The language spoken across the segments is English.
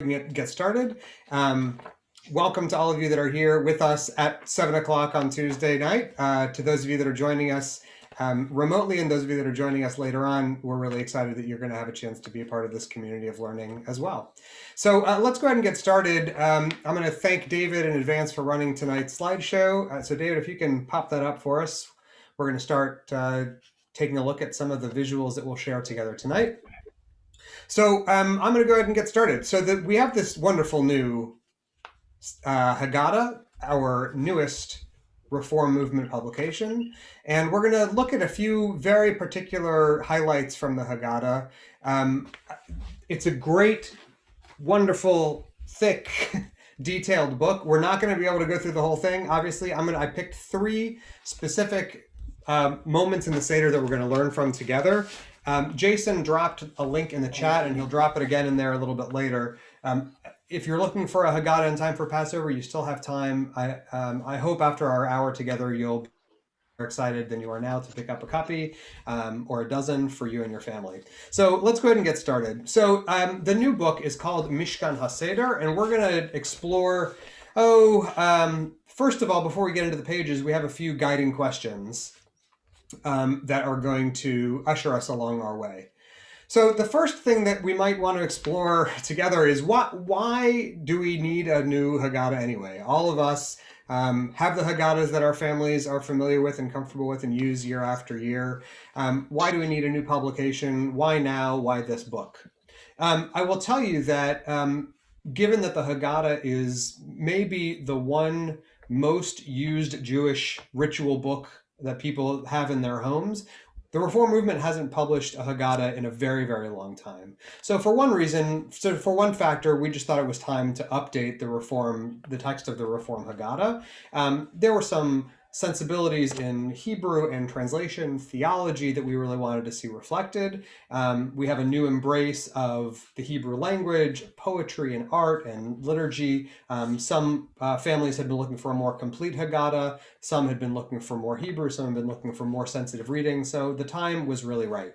Get started. Welcome to all of you that are here with us at 7 o'clock on Tuesday night. To those of you that are joining us remotely and those of you that are joining us later on, we're really excited that you're going to have a chance to be a part of this community of learning as well. So let's go ahead and get started. I'm going to thank David in advance for running tonight's slideshow. So David, if you can pop that up for us, we're going to start taking a look at some of the visuals that we'll share together tonight. So I'm going to go ahead and get started. So we have this wonderful new Haggadah, our newest Reform Movement publication, and we're going to look at a few very particular highlights from the Haggadah. It's a great, wonderful, thick, detailed book. We're not going to be able to go through the whole thing. Obviously, I picked three specific moments in the Seder that we're going to learn from together. Jason dropped a link in the chat, and he'll drop it again in there a little bit later. If you're looking for a Haggadah in time for Passover, you still have time. I hope after our hour together, you'll be more excited than you are now to pick up a copy or a dozen for you and your family. So let's go ahead and get started. So the new book is called Mishkan HaSeder, and we're going to explore, first of all, before we get into the pages, we have a few guiding questions that are going to usher us along our way. So the first thing that we might want to explore together is why do we need a new Haggadah anyway? All of us have the Haggadahs that our families are familiar with and comfortable with and use year after year. Why do we need a new publication? Why now? Why this book? I will tell you that given that the Haggadah is maybe the one most used Jewish ritual book that people have in their homes, the Reform movement hasn't published a Haggadah in a very, very long time. So for one factor, we just thought it was time to update the text of the Reform Haggadah. There were some sensibilities in Hebrew and translation theology that we really wanted to see reflected. We have a new embrace of the Hebrew language, poetry and art and liturgy. Some families had been looking for a more complete Haggadah. Some had been looking for more Hebrew. Some had been looking for more sensitive reading. So the time was really right.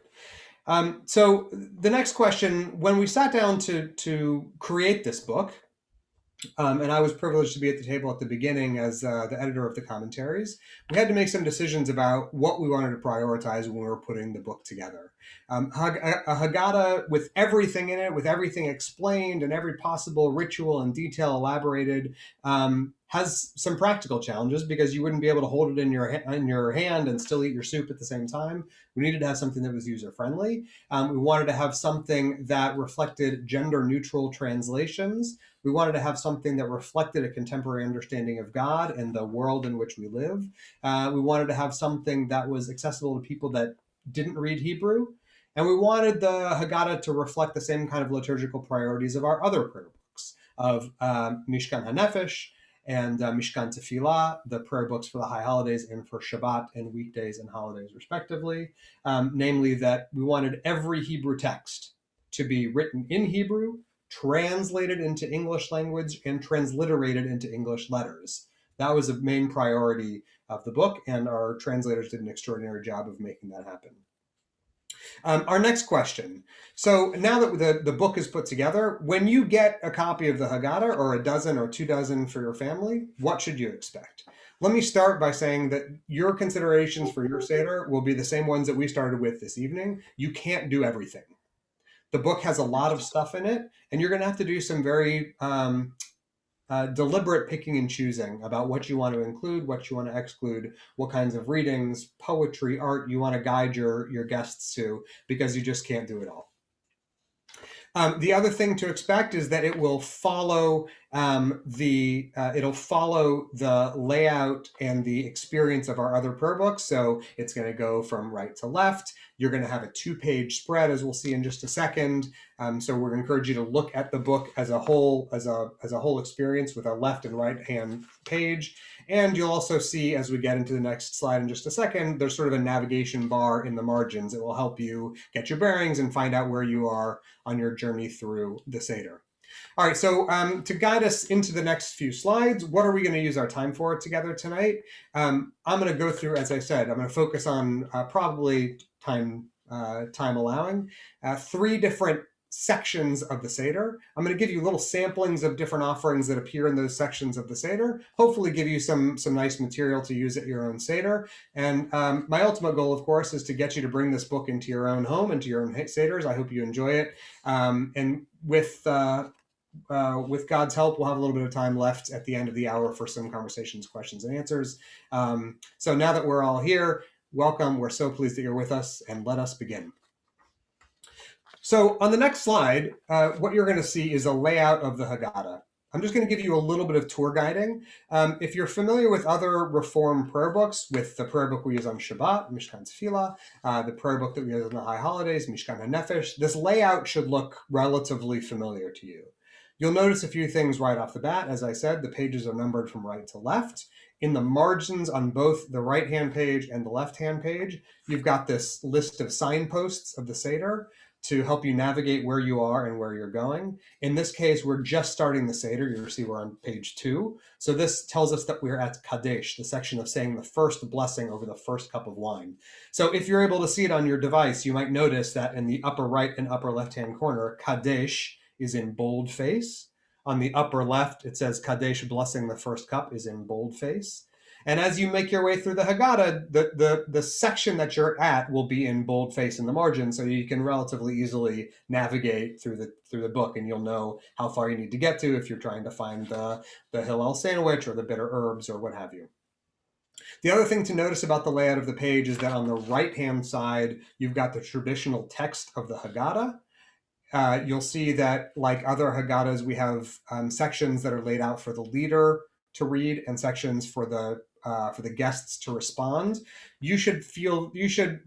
So the next question, when we sat down to create this book, and I was privileged to be at the table at the beginning as the editor of the commentaries, we had to make some decisions about what we wanted to prioritize when we were putting the book together. A Haggadah with everything in it, with everything explained and every possible ritual and detail elaborated, has some practical challenges because you wouldn't be able to hold it in your hand and still eat your soup at the same time. We needed to have something that was user-friendly. We wanted to have something that reflected gender-neutral translations. We wanted to have something that reflected a contemporary understanding of God and the world in which we live. We wanted to have something that was accessible to people that didn't read Hebrew. And we wanted the Haggadah to reflect the same kind of liturgical priorities of our other prayer books, of Mishkan HaNefesh and Mishkan T'filah, the prayer books for the high holidays and for Shabbat and weekdays and holidays, respectively. Namely, that we wanted every Hebrew text to be written in Hebrew, translated into English language, and transliterated into English letters. That was a main priority of the book, and our translators did an extraordinary job of making that happen. Our next question. So now that the book is put together, when you get a copy of the Haggadah, or a dozen or 2 dozen for your family, what should you expect? Let me start by saying that your considerations for your Seder will be the same ones that we started with this evening. You can't do everything. The book has a lot of stuff in it, and you're going to have to do some very deliberate picking and choosing about what you want to include, what you want to exclude, what kinds of readings, poetry, art you want to guide your guests to, because you just can't do it all. The other thing to expect is that it will follow the layout and the experience of our other prayer books. So it's going to go from right to left. You're going to have a 2-page spread, as we'll see in just a second. So we're going to encourage you to look at the book as a whole, as a whole experience with a left and right hand page. And you'll also see, as we get into the next slide in just a second, there's sort of a navigation bar in the margins. It will help you get your bearings and find out where you are on your journey through the Seder. All right, so to guide us into the next few slides, what are we going to use our time for together tonight? I'm going to go through, as I said, I'm going to focus on probably time allowing, 3 different sections of the Seder. I'm going to give you little samplings of different offerings that appear in those sections of the Seder, hopefully give you some nice material to use at your own Seder. And my ultimate goal, of course, is to get you to bring this book into your own home, into your own Seders. I hope you enjoy it. And with God's help, we'll have a little bit of time left at the end of the hour for some conversations, questions, and answers. So now that we're all here, welcome. We're so pleased that you're with us, and let us begin. So on the next slide, what you're going to see is a layout of the Haggadah. I'm just going to give you a little bit of tour guiding. If you're familiar with other Reform prayer books, with the prayer book we use on Shabbat, Mishkan T'filah, the prayer book that we use on the high holidays, Mishkan HaNefesh, this layout should look relatively familiar to you. You'll notice a few things right off the bat. As I said, the pages are numbered from right to left. In the margins on both the right-hand page and the left-hand page, you've got this list of signposts of the Seder to help you navigate where you are and where you're going. In this case, we're just starting the Seder. You'll see we're on page 2. So this tells us that we're at Kadesh, the section of saying the first blessing over the first cup of wine. So if you're able to see it on your device, you might notice that in the upper right and upper left-hand corner, Kadesh is in boldface. On the upper left, it says Kadesh, blessing the first cup, is in boldface. And as you make your way through the Haggadah, the section that you're at will be in boldface in the margin, so you can relatively easily navigate through the book, and you'll know how far you need to get to if you're trying to find the Hillel sandwich or the bitter herbs or what have you. The other thing to notice about the layout of the page is that on the right-hand side, you've got the traditional text of the Haggadah. You'll see that, like other Haggadahs, we have sections that are laid out for the leader to read and sections for the guests to respond. You should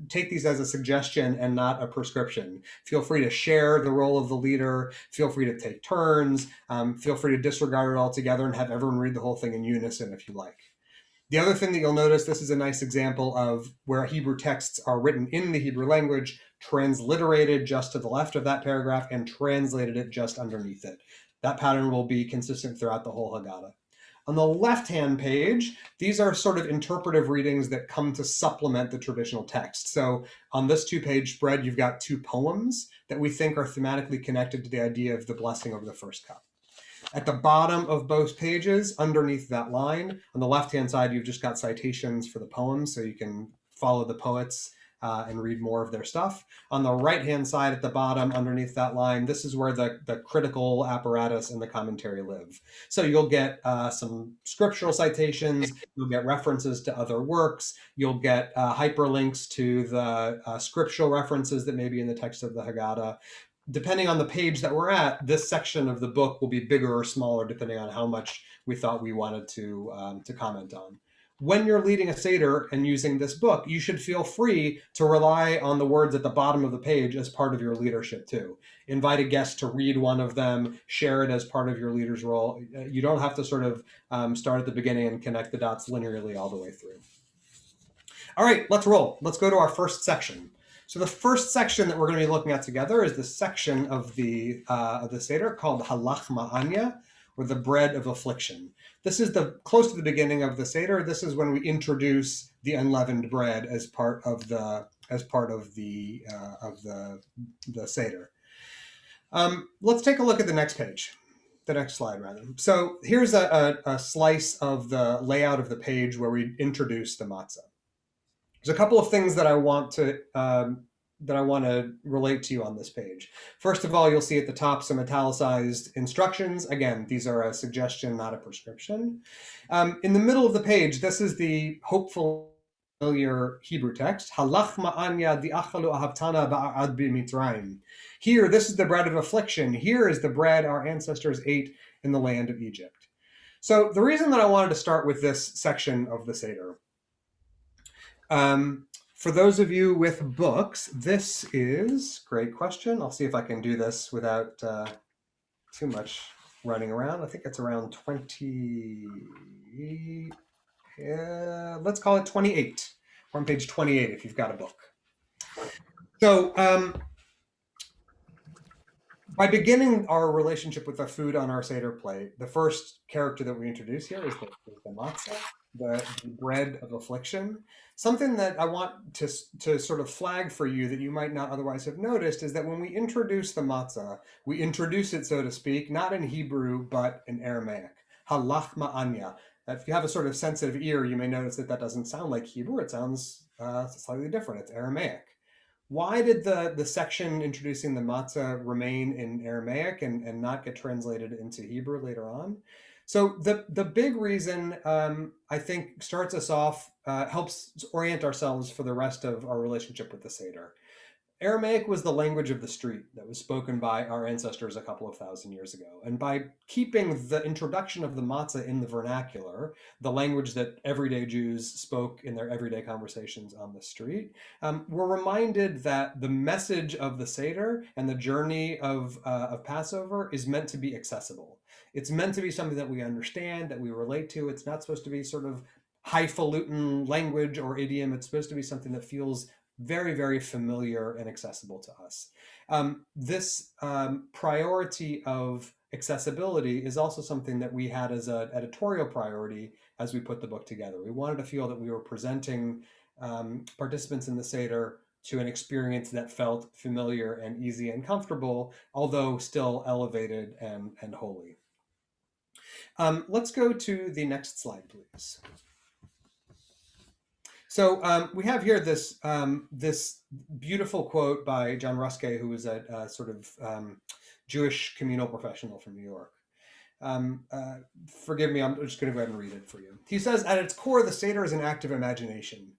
take these as a suggestion and not a prescription. Feel free to share the role of the leader. Feel free to take turns. Feel free to disregard it altogether and have everyone read the whole thing in unison if you like. The other thing that you'll notice, this is a nice example of where Hebrew texts are written in the Hebrew language, transliterated just to the left of that paragraph, and translated it just underneath it. That pattern will be consistent throughout the whole Haggadah. On the left-hand page, these are sort of interpretive readings that come to supplement the traditional text. So on this 2-page spread, you've got 2 poems that we think are thematically connected to the idea of the blessing over the first cup. At the bottom of both pages, underneath that line, on the left-hand side, you've just got citations for the poems, so you can follow the poets and read more of their stuff. On the right-hand side at the bottom, underneath that line, this is where the critical apparatus and the commentary live. So you'll get some scriptural citations, you'll get references to other works, you'll get hyperlinks to the scriptural references that may be in the text of the Haggadah. Depending on the page that we're at, this section of the book will be bigger or smaller depending on how much we thought we wanted to comment on. When you're leading a Seder and using this book, you should feel free to rely on the words at the bottom of the page as part of your leadership too. Invite a guest to read one of them, share it as part of your leader's role. You don't have to sort of start at the beginning and connect the dots linearly all the way through. All right, let's roll. Let's go to our first section. So the first section that we're going to be looking at together is the section of the Seder called Halach Ma'anya, or the bread of affliction. This is close to the beginning of the Seder. This is when we introduce the unleavened bread as part of the Seder. Let's take a look at the next page, the next slide rather. So here's a slice of the layout of the page where we introduce the matzah. There's a couple of things that I want to relate to you on this page. First of all, you'll see at the top some italicized instructions. Again, these are a suggestion, not a prescription. In the middle of the page, this is the hopeful familiar Hebrew text. Halach ma'anya di'achalu ahavtana ba'ad b'mitzrayim. Here, this is the bread of affliction. Here is the bread our ancestors ate in the land of Egypt. So the reason that I wanted to start with this section of the Seder, for those of you with books, this is, great question. I'll see if I can do this without too much running around. I think it's around 20, let's call it 28. We're on page 28 if you've got a book. So By beginning our relationship with the food on our Seder plate, the first character that we introduce here is the matzah, the bread of affliction. Something that I want to sort of flag for you that you might not otherwise have noticed is that when we introduce the matzah, we introduce it, so to speak, not in Hebrew, but in Aramaic. Halachma anya. If you have a sort of sensitive ear, you may notice that that doesn't sound like Hebrew. It sounds slightly different. It's Aramaic. Why did the section introducing the matzah remain in Aramaic and not get translated into Hebrew later on? So the big reason, I think, starts us off, helps orient ourselves for the rest of our relationship with the Seder. Aramaic was the language of the street that was spoken by our ancestors a couple of thousand years ago. And by keeping the introduction of the matzah in the vernacular, the language that everyday Jews spoke in their everyday conversations on the street, we're reminded that the message of the Seder and the journey of Passover is meant to be accessible. It's meant to be something that we understand, that we relate to. It's not supposed to be sort of highfalutin language or idiom. It's supposed to be something that feels very, very familiar and accessible to us. This priority of accessibility is also something that we had as an editorial priority as we put the book together. We wanted to feel that we were presenting participants in the Seder to an experience that felt familiar and easy and comfortable, although still elevated and holy. Let's go to the next slide, please. So we have here this this beautiful quote by John Ruske, who was a sort of Jewish communal professional from New York. Forgive me, I'm just going to go ahead and read it for you. He says, at its core, the Seder is an act of imagination.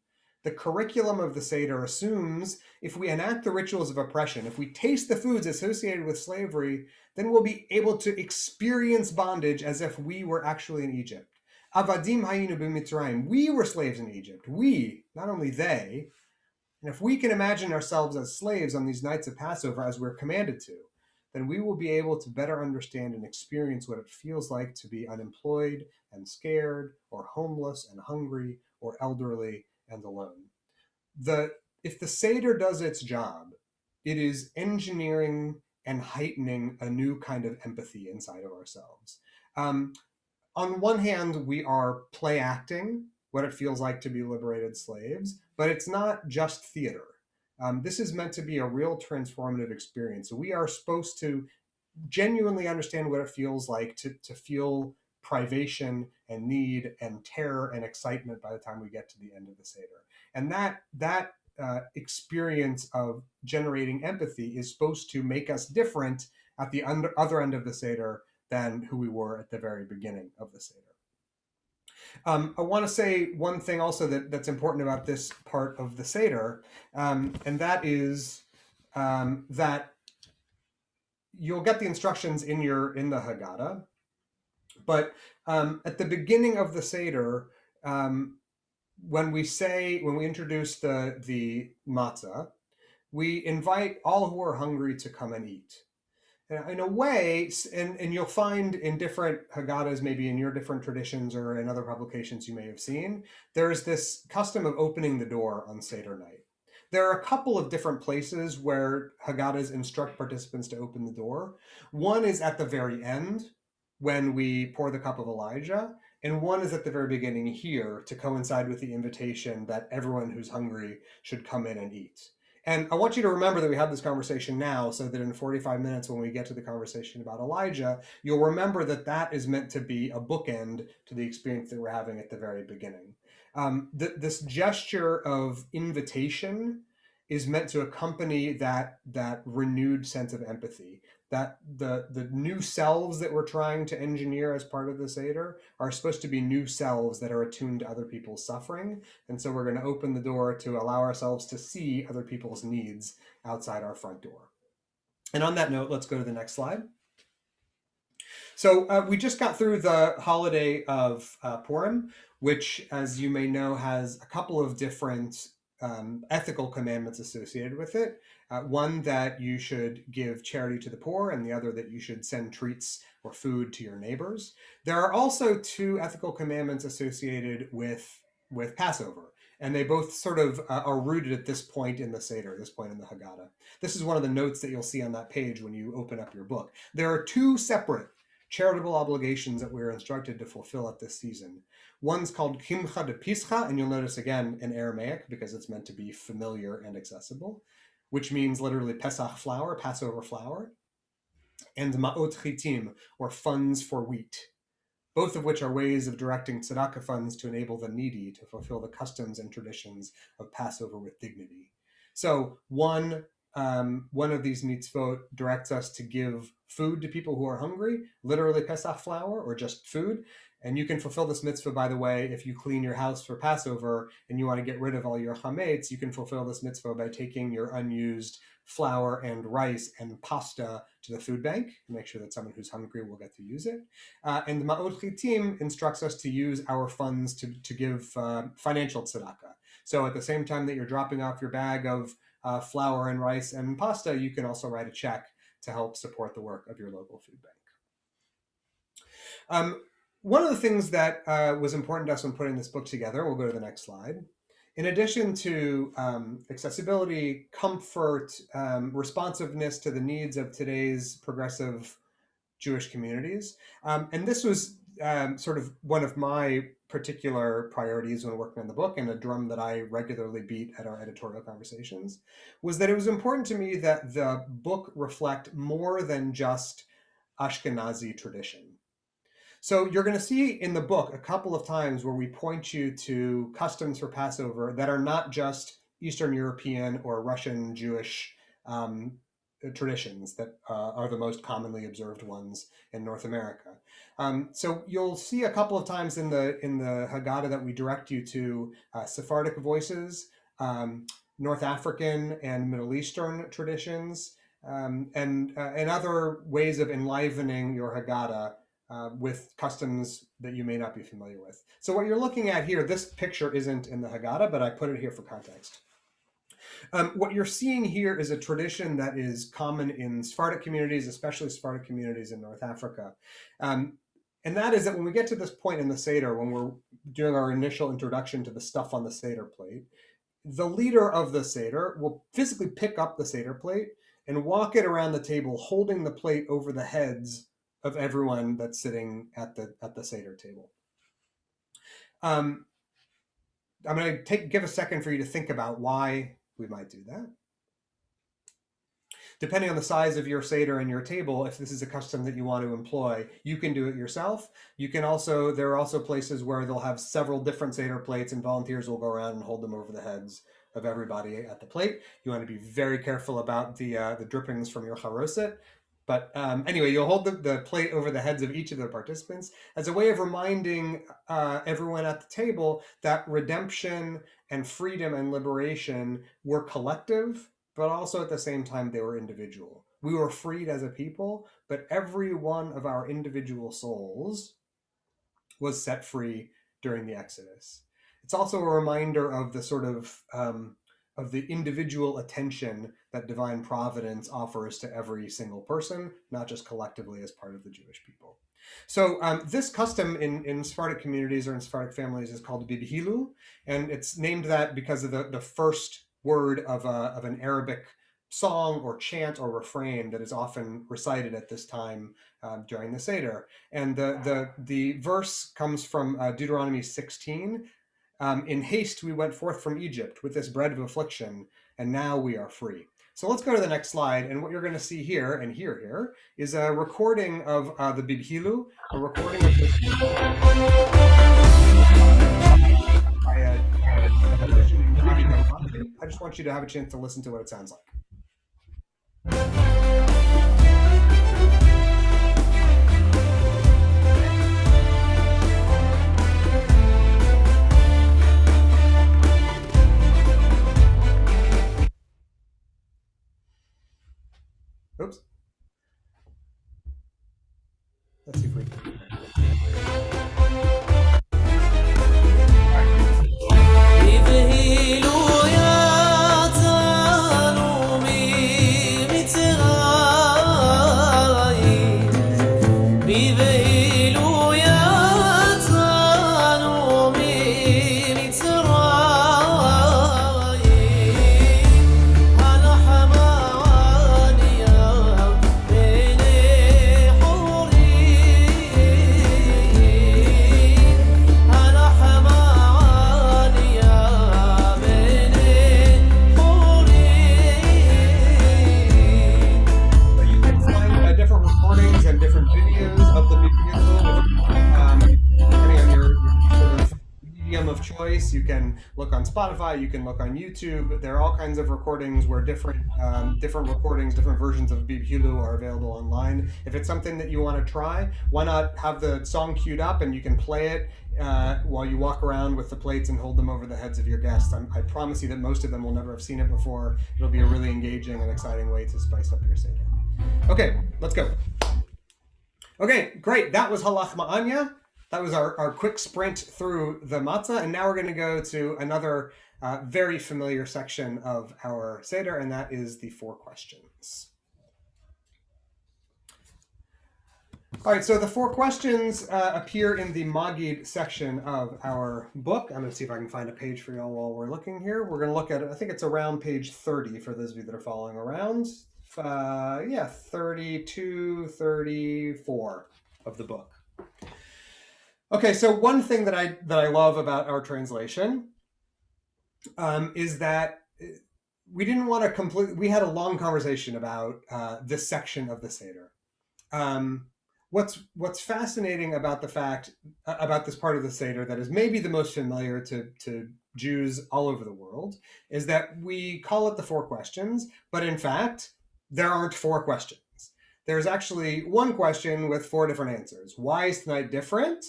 The curriculum of the Seder assumes if we enact the rituals of oppression, if we taste the foods associated with slavery, then we'll be able to experience bondage as if we were actually in Egypt. Avadim hayinu b'Mitzrayim. We were slaves in Egypt. We, not only they. And if we can imagine ourselves as slaves on these nights of Passover as we're commanded to, then we will be able to better understand and experience what it feels like to be unemployed and scared, or homeless and hungry, or elderly and alone. If the Seder does its job, it is engineering and heightening a new kind of empathy inside of ourselves. On one hand, we are play acting what it feels like to be liberated slaves, but it's not just theater. This is meant to be a real transformative experience. So we are supposed to genuinely understand what it feels like to feel privation and need and terror and excitement by the time we get to the end of the Seder. And that experience of generating empathy is supposed to make us different at the other end of the Seder than who we were at the very beginning of the Seder. I want to say one thing also that's important about this part of the Seder, and that is that you'll get the instructions in the Haggadah, but at the beginning of the Seder, when we introduce the matzah, we invite all who are hungry to come and eat. In a way, and you'll find in different Haggadahs, maybe in your different traditions or in other publications you may have seen, there's this custom of opening the door on Seder night. There are a couple of different places where Haggadahs instruct participants to open the door. One is at the very end, when we pour the cup of Elijah, and one is at the very beginning here to coincide with the invitation that everyone who's hungry should come in and eat. And I want you to remember that we have this conversation now, so that in 45 minutes when we get to the conversation about Elijah, you'll remember that that is meant to be a bookend to the experience that we're having at the very beginning. This gesture of invitation is meant to accompany that renewed sense of empathy, that the new selves that we're trying to engineer as part of the Seder are supposed to be new selves that are attuned to other people's suffering. And so we're going to open the door to allow ourselves to see other people's needs outside our front door. And on that note, let's go to the next slide. So we just got through the holiday of Purim, which, as you may know, has a couple of different ethical commandments associated with it. One that you should give charity to the poor, and the other that you should send treats or food to your neighbors. There are also two ethical commandments associated with Passover. And they both sort of are rooted at this point in the Seder, this point in the Haggadah. This is one of the notes that you'll see on that page when you open up your book. There are two separate charitable obligations that we're instructed to fulfill at this season. One's called Kimcha de Pischa, and you'll notice again in Aramaic because it's meant to be familiar and accessible, which means literally Pesach flour, Passover flour, and Ma'ot Chitim, or funds for wheat, both of which are ways of directing tzedakah funds to enable the needy to fulfill the customs and traditions of Passover with dignity. So one of these mitzvot directs us to give food to people who are hungry, literally Pesach flour or just food. And you can fulfill this mitzvah, by the way, if you clean your house for Passover and you want to get rid of all your chametz, you can fulfill this mitzvah by taking your unused flour and rice and pasta to the food bank to make sure that someone who's hungry will get to use it. And the Ma'ot Chitim instructs us to use our funds to give financial tzedakah. So at the same time that you're dropping off your bag of flour and rice and pasta, you can also write a check to help support the work of your local food bank. One of the things that was important to us when putting this book together, we'll go to the next slide, in addition to accessibility, comfort, responsiveness to the needs of today's progressive Jewish communities, and this was sort of one of my particular priorities when working on the book, and a drum that I regularly beat at our editorial conversations, was that it was important to me that the book reflect more than just Ashkenazi tradition. So you're going to see in the book a couple of times where we point you to customs for Passover that are not just Eastern European or Russian Jewish traditions that are the most commonly observed ones in North America. So you'll see a couple of times in the Haggadah that we direct you to Sephardic voices, North African and Middle Eastern traditions, and other ways of enlivening your Haggadah with customs that you may not be familiar with. So what you're looking at here, this picture isn't in the Haggadah, but I put it here for context. What you're seeing here is a tradition that is common in Sephardic communities, especially Sephardic communities in North Africa. And that is that when we get to this point in the Seder, when we're doing our initial introduction to the stuff on the Seder plate, the leader of the Seder will physically pick up the Seder plate and walk it around the table, holding the plate over the heads of everyone that's sitting at the Seder table. I'm going to give a second for you to think about why we might do that. Depending on the size of your Seder and your table, if this is a custom that you want to employ, you can do it yourself. You can also, there are also places where they'll have several different Seder plates and volunteers will go around and hold them over the heads of everybody at the plate. You want to be very careful about the drippings from your charoset. But anyway, you'll hold the plate over the heads of each of the participants as a way of reminding everyone at the table that redemption and freedom and liberation were collective, but also at the same time they were individual. We were freed as a people, but every one of our individual souls was set free during the Exodus. It's also a reminder of the sort of the individual attention that divine providence offers to every single person, not just collectively as part of the Jewish people. So this custom in Sephardic communities or in Sephardic families is called bibhilu, and it's named that because of the first word of an Arabic song or chant or refrain that is often recited at this time during the Seder. And the verse comes from Deuteronomy 16. In haste we went forth from Egypt with this bread of affliction, and now we are free. So let's go to the next slide, and what you're going to see here and hear here is a recording of the bibhilu, a recording of this I just want you to have a chance to listen to what it sounds like. Oops. Let's see if we can. choice. You can look on Spotify, you can look on YouTube. There are all kinds of recordings where different recordings, different versions of Bibhilu are available online. If it's something that you want to try, why not have the song queued up and you can play it while you walk around with the plates and hold them over the heads of your guests. I promise you that most of them will never have seen it before. It'll be a really engaging and exciting way to spice up your Seder. Okay, let's go. Okay, great. That was Halach Ma'anya. That was our quick sprint through the matzah. And now we're going to go to another very familiar section of our Seder, and that is the 4 questions. All right, so the 4 questions appear in the Magid section of our book. I'm going to see if I can find a page for y'all while we're looking here. We're going to look at it. I think it's around page 30 for those of you that are following around. 32, 34 of the book. Okay, so one thing that I love about our translation is that we didn't want to we had a long conversation about this section of the Seder. What's fascinating about the fact about this part of the Seder that is maybe the most familiar to Jews all over the world is that we call it the 4 questions, but in fact, there aren't 4 questions. There's actually 1 question with 4 different answers. Why is tonight different?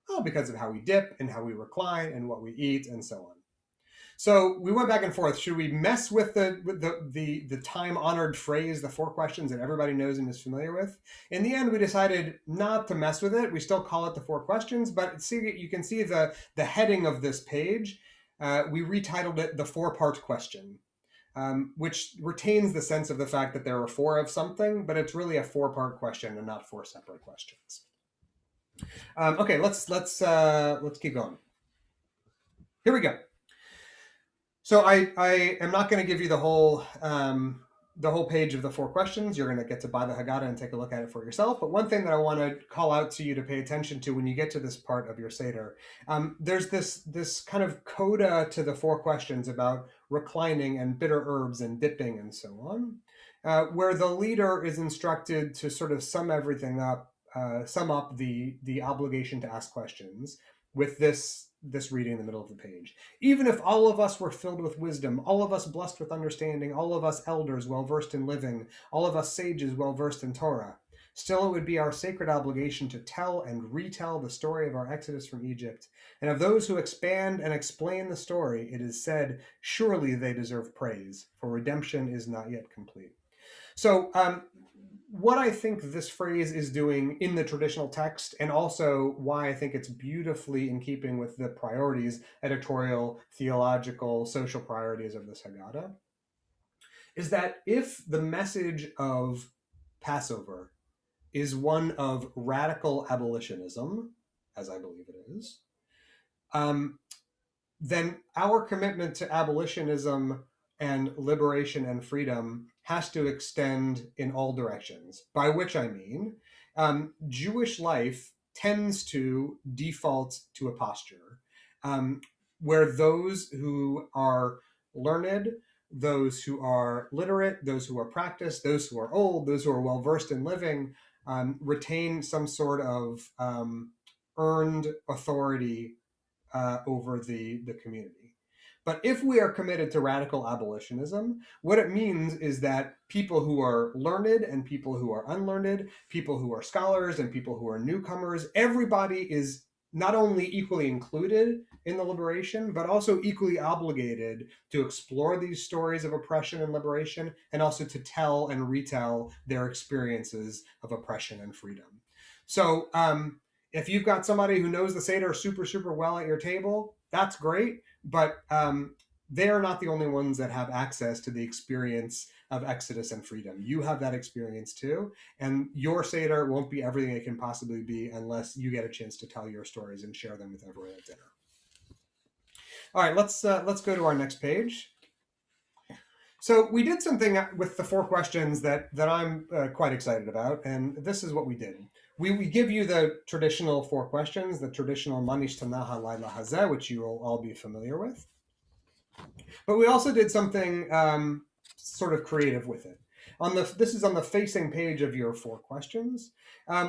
Oh, because of how we dip and how we recline and what we eat and so on. So we went back and forth. Should we mess with the time-honored phrase, the 4 questions that everybody knows and is familiar with? In the end, we decided not to mess with it. We still call it the 4 questions, but you can see the heading of this page. We retitled it the 4-part question, which retains the sense of the fact that there are 4 of something, but it's really a 4-part question and not 4 separate questions. Okay, let's keep going. Here we go. So I am not going to give you the whole page of the 4 questions. You're going to get to buy the Haggadah and take a look at it for yourself. But one thing that I want to call out to you to pay attention to when you get to this part of your Seder, there's this kind of coda to the 4 questions about reclining and bitter herbs and dipping and so on, where the leader is instructed to sort of sum up the obligation to ask questions with this reading in the middle of the page. Even if all of us were filled with wisdom, all of us blessed with understanding, all of us elders well-versed in living, all of us sages well-versed in Torah, still it would be our sacred obligation to tell and retell the story of our exodus from Egypt. And of those who expand and explain the story, it is said, surely they deserve praise, for redemption is not yet complete. So what I think this phrase is doing in the traditional text, and also why I think it's beautifully in keeping with the priorities, editorial, theological, social priorities of this Haggadah, is that if the message of Passover is one of radical abolitionism, as I believe it is, then our commitment to abolitionism and liberation and freedom has to extend in all directions, by which I mean Jewish life tends to default to a posture where those who are learned, those who are literate, those who are practiced, those who are old, those who are well-versed in living, retain some sort of earned authority over the community. But if we are committed to radical abolitionism, what it means is that people who are learned and people who are unlearned, people who are scholars and people who are newcomers, everybody is not only equally included in the liberation, but also equally obligated to explore these stories of oppression and liberation, and also to tell and retell their experiences of oppression and freedom. So if you've got somebody who knows the Seder super, super well at your table, that's great. But they are not the only ones that have access to the experience of Exodus and freedom. You have that experience too. And your Seder won't be everything it can possibly be unless you get a chance to tell your stories and share them with everyone at dinner. All right, let's go to our next page. So we did something with the 4 questions that I'm quite excited about. And this is what we did. We give you the traditional 4 questions, the traditional Manishtanah Halayla Hazeh, which you will all be familiar with. But we also did something sort of creative with it. This is on the facing page of your 4 questions.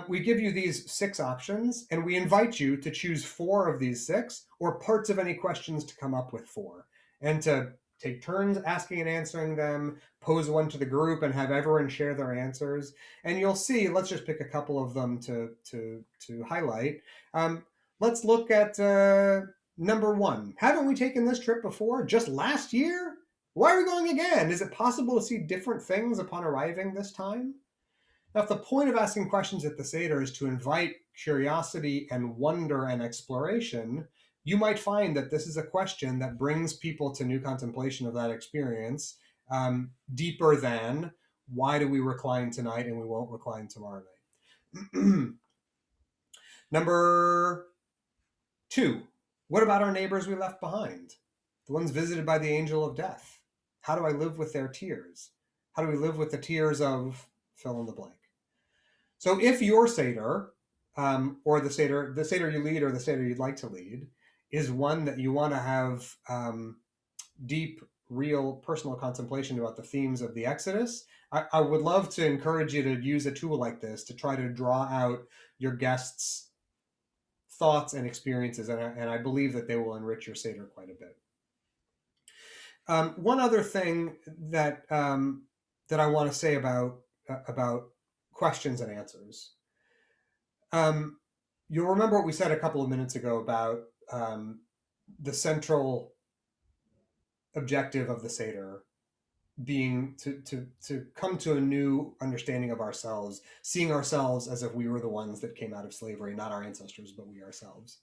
We give you these 6 options, and we invite you to choose 4 of these 6, or parts of any questions to come up with 4, and to take turns asking and answering them, pose one to the group, and have everyone share their answers. And you'll see, let's just pick a couple of them to highlight. Let's look at number 1. Haven't we taken this trip before? Just last year? Why are we going again? Is it possible to see different things upon arriving this time? Now, if the point of asking questions at the Seder is to invite curiosity and wonder and exploration, you might find that this is a question that brings people to new contemplation of that experience, deeper than, why do we recline tonight and we won't recline tomorrow night? Number 2, what about our neighbors we left behind? The ones visited by the angel of death. How do I live with their tears? How do we live with the tears of fill in the blank? So if your Seder, or the Seder you lead or the Seder you'd like to lead, is one that you want to have deep, real, personal contemplation about the themes of the Exodus, I would love to encourage you to use a tool like this to try to draw out your guests' thoughts and experiences, and I believe that they will enrich your Seder quite a bit. One other thing that I want to say about questions and answers. You'll remember what we said a couple of minutes ago about the central objective of the Seder being to come to a new understanding of ourselves, seeing ourselves as if we were the ones that came out of slavery, not our ancestors, but we ourselves.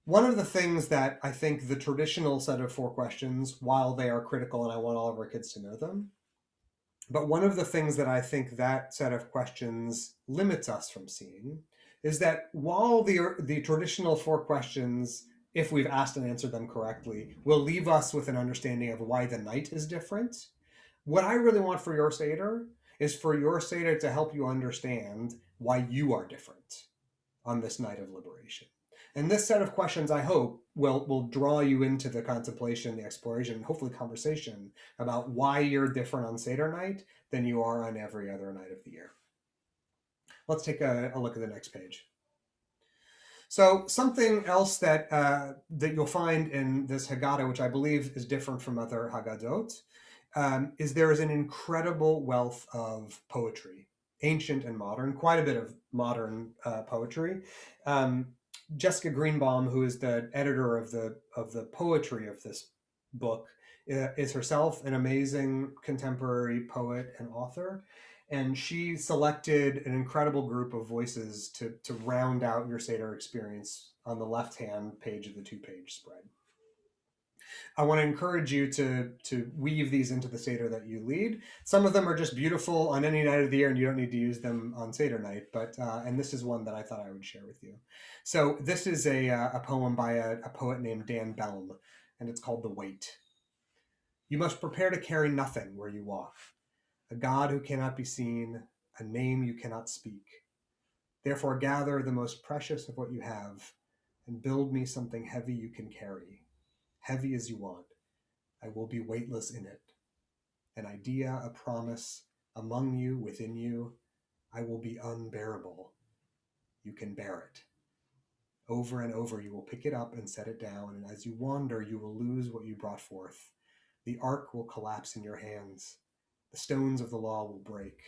One of the things that I think the traditional set of 4 questions, while they are critical and I want all of our kids to know them, but one of the things that I think that set of questions limits us from seeing is that while the traditional 4 questions, if we've asked and answered them correctly, will leave us with an understanding of why the night is different, what I really want for your Seder is for your Seder to help you understand why you are different on this night of liberation. And this set of questions, I hope, will draw you into the contemplation, the exploration, and hopefully conversation about why you're different on Seder night than you are on every other night of the year. Let's take a look at the next page. So something else that you'll find in this Haggadah, which I believe is different from other Haggadot, is there is an incredible wealth of poetry, ancient and modern, quite a bit of modern poetry. Jessica Greenbaum, who is the editor of the poetry of this book, is herself an amazing contemporary poet and author. And she selected an incredible group of voices to round out your Seder experience on the left-hand page of the 2-page spread. I want to encourage you to weave these into the Seder that you lead. Some of them are just beautiful on any night of the year, and you don't need to use them on Seder night. But and this is one that I thought I would share with you. So this is a poem by a poet named Dan Belm, and it's called "The Weight." You must prepare to carry nothing where you walk. A God who cannot be seen, a name you cannot speak. Therefore gather the most precious of what you have, and build me something heavy you can carry. Heavy as you want. I will be weightless in it. An idea, a promise, among you, within you. I will be unbearable. You can bear it. Over and over you will pick it up and set it down, and as you wander you will lose what you brought forth. The ark will collapse in your hands. The stones of the law will break.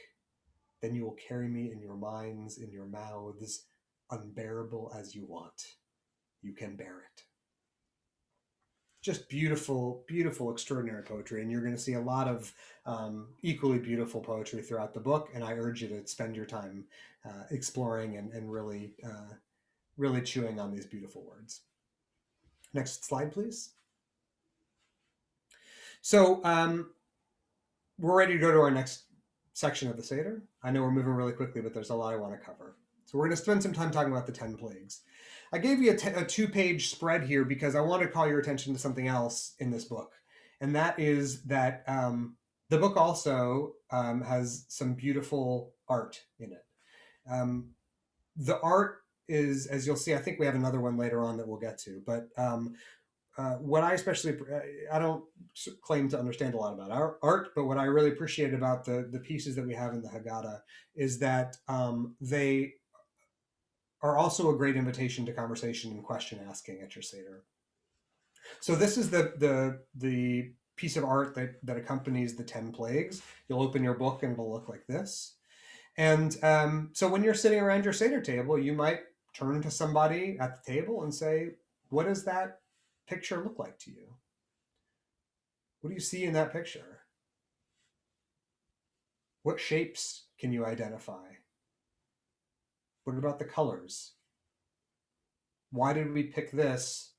Then you will carry me in your minds, in your mouths, unbearable as you want. You can bear it. Just beautiful, beautiful, extraordinary poetry. And you're going to see a lot of equally beautiful poetry throughout the book. And I urge you to spend your time exploring and really, really chewing on these beautiful words. Next slide, please. So we're ready to go to our next section of the Seder. I know we're moving really quickly, but there's a lot I want to cover. So we're going to spend some time talking about the 10 plagues. I gave you a 2-page spread here because I want to call your attention to something else in this book. And that is that the book also has some beautiful art in it. The art is, as you'll see, I think we have another one later on that we'll get to, but what I especially, I don't claim to understand a lot about art, but what I really appreciate about the pieces that we have in the Haggadah is that they are also a great invitation to conversation and question asking at your Seder. So this is the piece of art that accompanies the 10 plagues. You'll open your book and it'll look like this. And so when you're sitting around your Seder table, you might turn to somebody at the table and say, what does that picture look like to you? What do you see in that picture? What shapes can you identify? What about the colors? Why did we pick this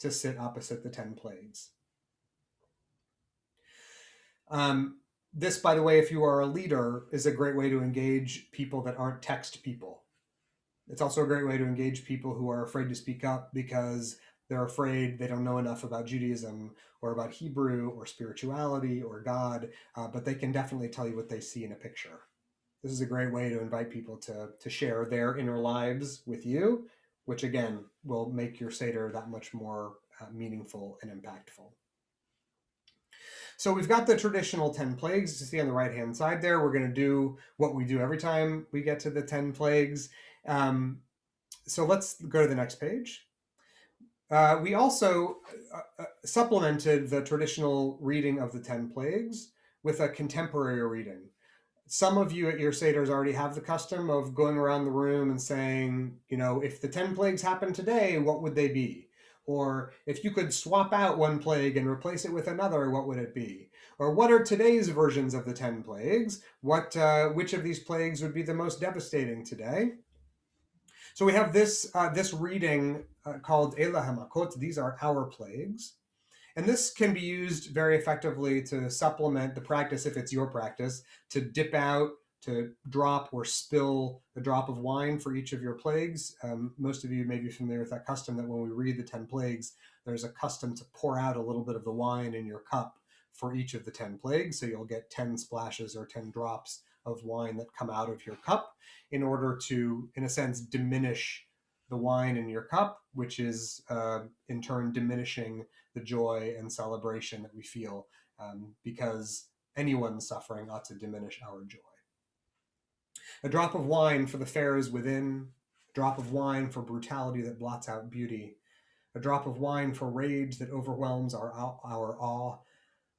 to sit opposite the 10 plagues? This, by the way, if you are a leader, is a great way to engage people that aren't text people. It's also a great way to engage people who are afraid to speak up because they're afraid they don't know enough about Judaism or about Hebrew or spirituality or God, but they can definitely tell you what they see in a picture. This is a great way to invite people to share their inner lives with you, which again will make your Seder that much more meaningful and impactful. So we've got the traditional 10 plagues you see on the right-hand side there. We're going to do what we do every time we get to the 10 plagues. So let's go to the next page. We also supplemented the traditional reading of the 10 plagues with a contemporary reading. Some of you at your Seders already have the custom of going around the room and saying, you know, if the 10 plagues happened today, what would they be? Or if you could swap out one plague and replace it with another, what would it be? Or what are today's versions of the 10 plagues? Which of these plagues would be the most devastating today? So we have this reading called Elah HaMakot. These are our plagues. And this can be used very effectively to supplement the practice, if it's your practice, to dip out, to drop or spill a drop of wine for each of your plagues. Most of you may be familiar with that custom that when we read the 10 plagues, there's a custom to pour out a little bit of the wine in your cup for each of the 10 plagues. So you'll get 10 splashes or 10 drops of wine that come out of your cup in order to, in a sense, diminish the wine in your cup, which is in turn diminishing the joy and celebration that we feel, because anyone suffering ought to diminish our joy. A drop of wine for the fares within, a drop of wine for brutality that blots out beauty, a drop of wine for rage that overwhelms our awe,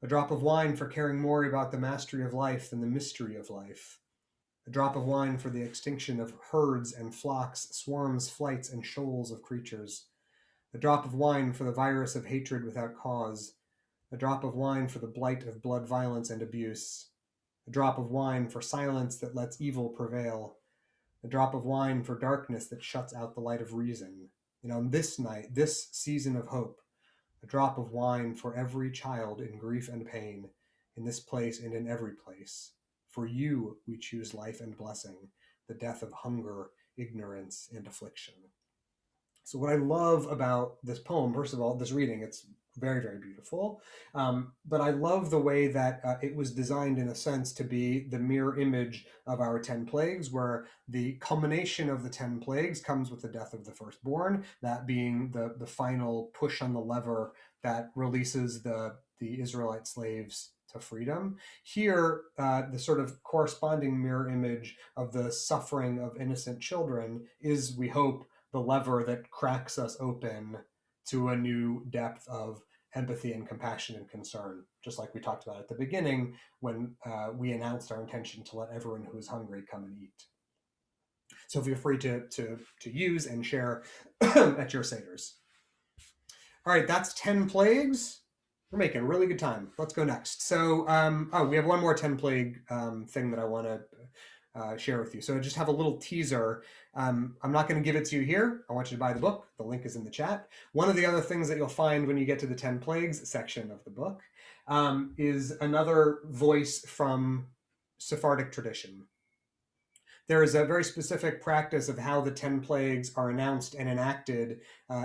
a drop of wine for caring more about the mastery of life than the mystery of life, a drop of wine for the extinction of herds and flocks, swarms, flights, and shoals of creatures, a drop of wine for the virus of hatred without cause, a drop of wine for the blight of blood violence and abuse, a drop of wine for silence that lets evil prevail, a drop of wine for darkness that shuts out the light of reason. And on this night, this season of hope, a drop of wine for every child in grief and pain, in this place and in every place. For you we choose life and blessing, the death of hunger, ignorance, and affliction. So what I love about this poem, first of all, this reading, it's very, very beautiful. But I love the way that it was designed in a sense to be the mirror image of our 10 plagues, where the culmination of the 10 plagues comes with the death of the firstborn, that being the final push on the lever that releases the Israelite slaves to freedom. Here, the sort of corresponding mirror image of the suffering of innocent children is, we hope, the lever that cracks us open to a new depth of empathy and compassion and concern, just like we talked about at the beginning when we announced our intention to let everyone who is hungry come and eat. So feel free to use and share at your Seders. All right, that's 10 plagues. We're making really good time. Let's go next. So, we have one more 10 plague thing that I want to share with you. So I just have a little teaser. I'm not going to give it to you here. I want you to buy the book. The link is in the chat. One of the other things that you'll find when you get to the 10 plagues section of the book is another voice from Sephardic tradition. There is a very specific practice of how the 10 plagues are announced and enacted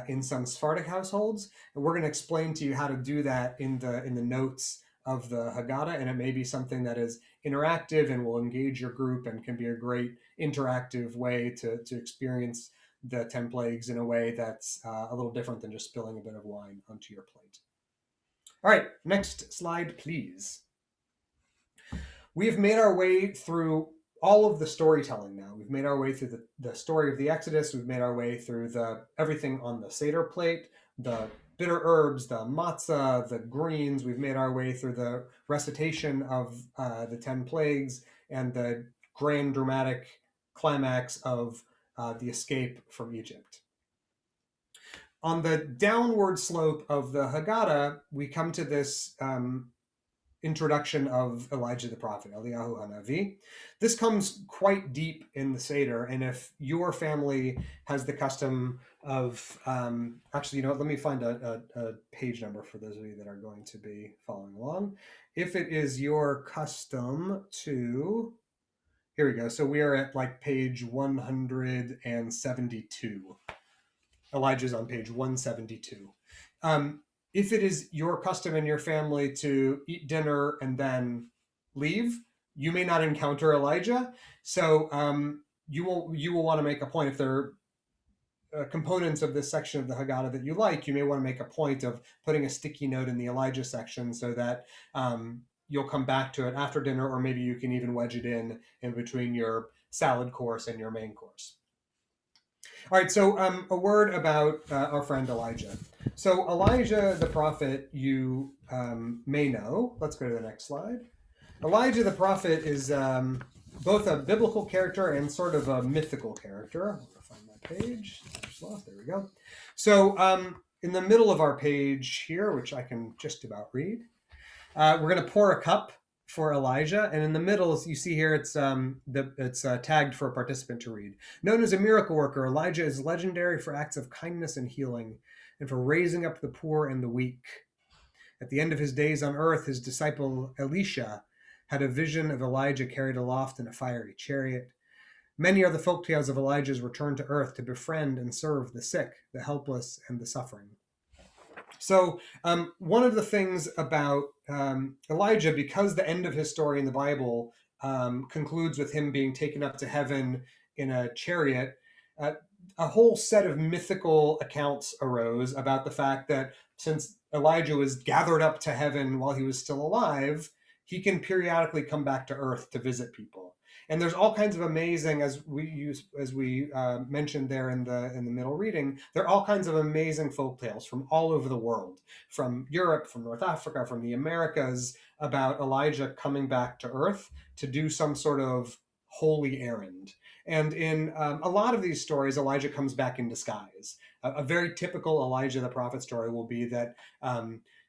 in some Sephardic households. And we're going to explain to you how to do that in the notes of the Haggadah, and it may be something that is interactive and will engage your group and can be a great interactive way to experience the 10 plagues in a way that's a little different than just spilling a bit of wine onto your plate. All right, next slide, please. We have made our way through all of the storytelling now. We've made our way through the story of the Exodus. We've made our way through everything on the Seder plate, the bitter herbs, the matzah, the greens. We've made our way through the recitation of the 10 plagues and the grand dramatic climax of the escape from Egypt. On the downward slope of the Haggadah, we come to this introduction of Elijah the prophet, Eliyahu Hanavi. This comes quite deep in the Seder, and if your family has the custom of, actually, let me find a page number for those of you that are going to be following along. If it is your custom to, here we go. So we are at like page 172. Elijah's on page 172. If it is your custom in your family to eat dinner and then leave, you may not encounter Elijah. So you will want to make a point, if there are components of this section of the Haggadah that you like, you may want to make a point of putting a sticky note in the Elijah section so that you'll come back to it after dinner, or maybe you can even wedge it in between your salad course and your main course. All right, so a word about our friend Elijah. So Elijah the prophet, you may know. Let's go to the next slide. Elijah the prophet is both a biblical character and sort of a mythical character. I'm going to find my page. There we go. So in the middle of our page here, which I can just about read, we're going to pour a cup for Elijah, and in the middle, you see here, it's tagged for a participant to read. Known as a miracle worker, Elijah is legendary for acts of kindness and healing, and for raising up the poor and the weak. At the end of his days on earth, his disciple Elisha had a vision of Elijah carried aloft in a fiery chariot. Many are the folktales of Elijah's return to earth to befriend and serve the sick, the helpless, and the suffering. So one of the things about Elijah, because the end of his story in the Bible concludes with him being taken up to heaven in a chariot, a whole set of mythical accounts arose about the fact that since Elijah was gathered up to heaven while he was still alive, he can periodically come back to earth to visit people. And there's all kinds of amazing, as we mentioned there in the middle reading, there are all kinds of amazing folk tales from all over the world, from Europe, from North Africa, from the Americas, about Elijah coming back to earth to do some sort of holy errand. And in a lot of these stories, Elijah comes back in disguise. A very typical Elijah the prophet story will be that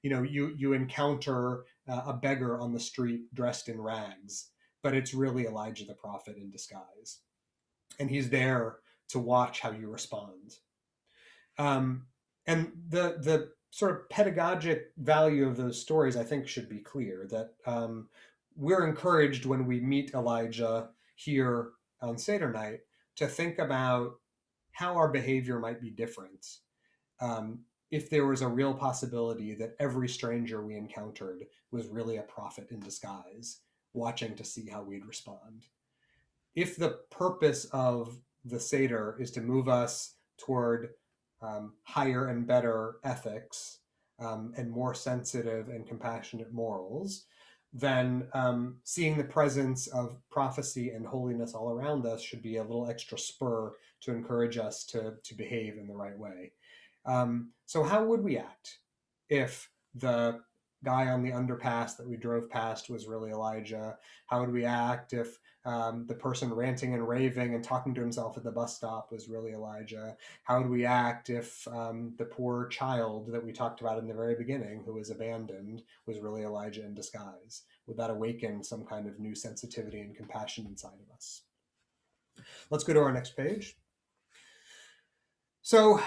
you encounter a beggar on the street dressed in rags, but it's really Elijah the prophet in disguise. And he's there to watch how you respond. And the sort of pedagogic value of those stories, I think, should be clear, that we're encouraged when we meet Elijah here on Seder night to think about how our behavior might be different if there was a real possibility that every stranger we encountered was really a prophet in disguise, watching to see how we'd respond. If the purpose of the Seder is to move us toward higher and better ethics and more sensitive and compassionate morals, then seeing the presence of prophecy and holiness all around us should be a little extra spur to encourage us to behave in the right way. So how would we act if the guy on the underpass that we drove past was really Elijah? How would we act if the person ranting and raving and talking to himself at the bus stop was really Elijah? How would we act if the poor child that we talked about in the very beginning, who was abandoned, was really Elijah in disguise? Would that awaken some kind of new sensitivity and compassion inside of us? Let's go to our next page. So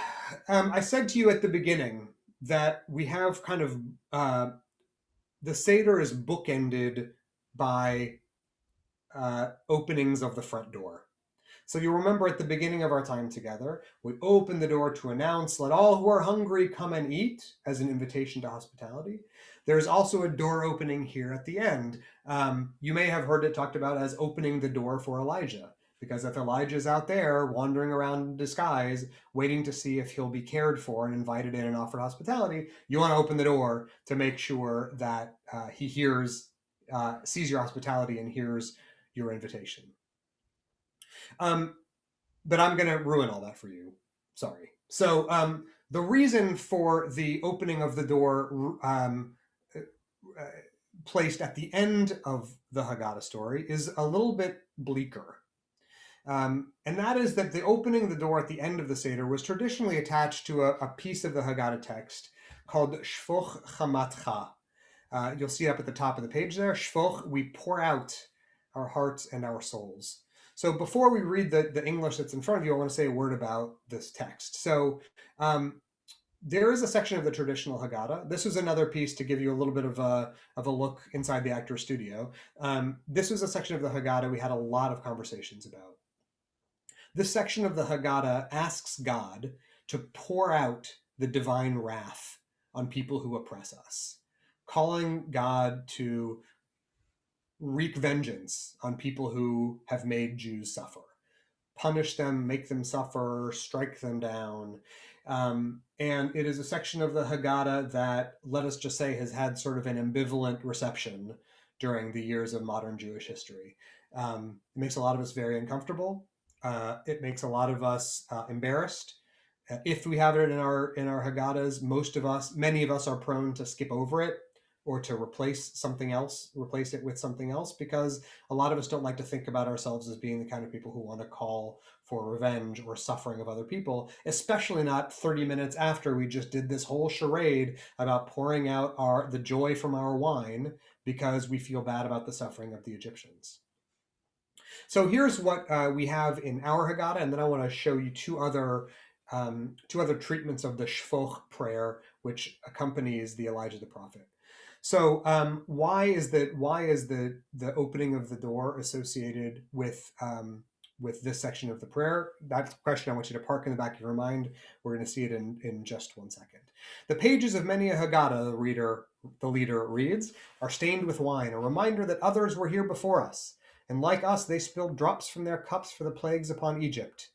I said to you at the beginning that we have kind of the Seder is bookended by openings of the front door. So you remember at the beginning of our time together, we opened the door to announce, let all who are hungry come and eat, as an invitation to hospitality. There's also a door opening here at the end. You may have heard it talked about as opening the door for Elijah, because if Elijah's out there wandering around in disguise, waiting to see if he'll be cared for and invited in and offered hospitality, you want to open the door to make sure that he sees your hospitality and hears your invitation. But I'm going to ruin all that for you. Sorry. So the reason for the opening of the door placed at the end of the Haggadah story is a little bit bleaker. And that is that the opening of the door at the end of the Seder was traditionally attached to a piece of the Haggadah text called Shfoch Chamatcha. You'll see it up at the top of the page there. Shfoch, we pour out our hearts and our souls. So before we read the English that's in front of you, I want to say a word about this text. So there is a section of the traditional Haggadah. This was another piece to give you a little bit of a look inside the actor's studio. This was a section of the Haggadah we had a lot of conversations about. This section of the Haggadah asks God to pour out the divine wrath on people who oppress us, calling God to wreak vengeance on people who have made Jews suffer, punish them, make them suffer, strike them down. And it is a section of the Haggadah that, let us just say, has had sort of an ambivalent reception during the years of modern Jewish history. It makes a lot of us very uncomfortable. It makes a lot of us embarrassed. If we have it in our Haggadahs, many of us are prone to skip over it or to replace it with something else, because a lot of us don't like to think about ourselves as being the kind of people who want to call for revenge or suffering of other people, especially not 30 minutes after we just did this whole charade about pouring out the joy from our wine because we feel bad about the suffering of the Egyptians. So here's what we have in our Haggadah, and then I want to show you two other treatments of the Shfoch prayer, which accompanies the Elijah the prophet. So why is the opening of the door associated with this section of the prayer? That's a question I want you to park in the back of your mind. We're going to see it in just 1 second. The pages of many a Haggadah, the leader reads, are stained with wine, a reminder that others were here before us, and like us, they spilled drops from their cups for the plagues upon Egypt.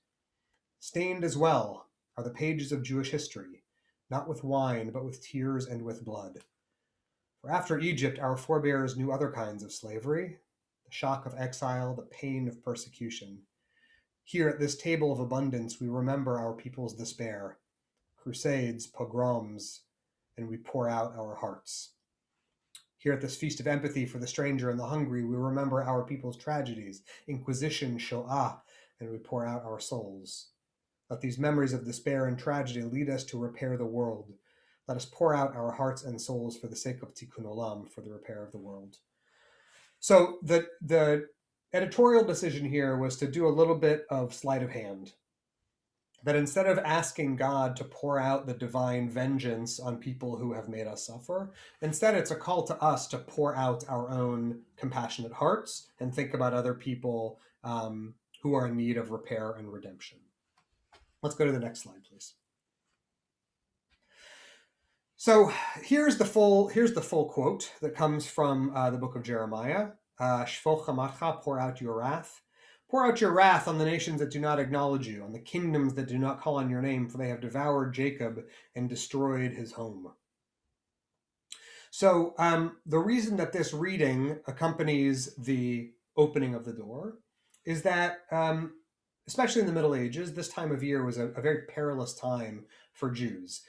Stained as well are the pages of Jewish history, not with wine, but with tears and with blood. For after Egypt, our forebears knew other kinds of slavery, the shock of exile, the pain of persecution. Here at this table of abundance, we remember our people's despair, crusades, pogroms, and we pour out our hearts. Here at this feast of empathy for the stranger and the hungry, we remember our people's tragedies, Inquisition, Shoah, and we pour out our souls. Let these memories of despair and tragedy lead us to repair the world. Let us pour out our hearts and souls for the sake of Tikkun Olam, for the repair of the world. So the editorial decision here was to do a little bit of sleight of hand. That instead of asking God to pour out the divine vengeance on people who have made us suffer, instead it's a call to us to pour out our own compassionate hearts and think about other people who are in need of repair and redemption. Let's go to the next slide, please. So here's the full quote that comes from the book of Jeremiah. Shfoch chamatcha, pour out your wrath. Pour out your wrath on the nations that do not acknowledge you, on the kingdoms that do not call on your name, for they have devoured Jacob and destroyed his home. So the reason that this reading accompanies the opening of the door is that, especially in the Middle Ages, this time of year was a very perilous time for Jews.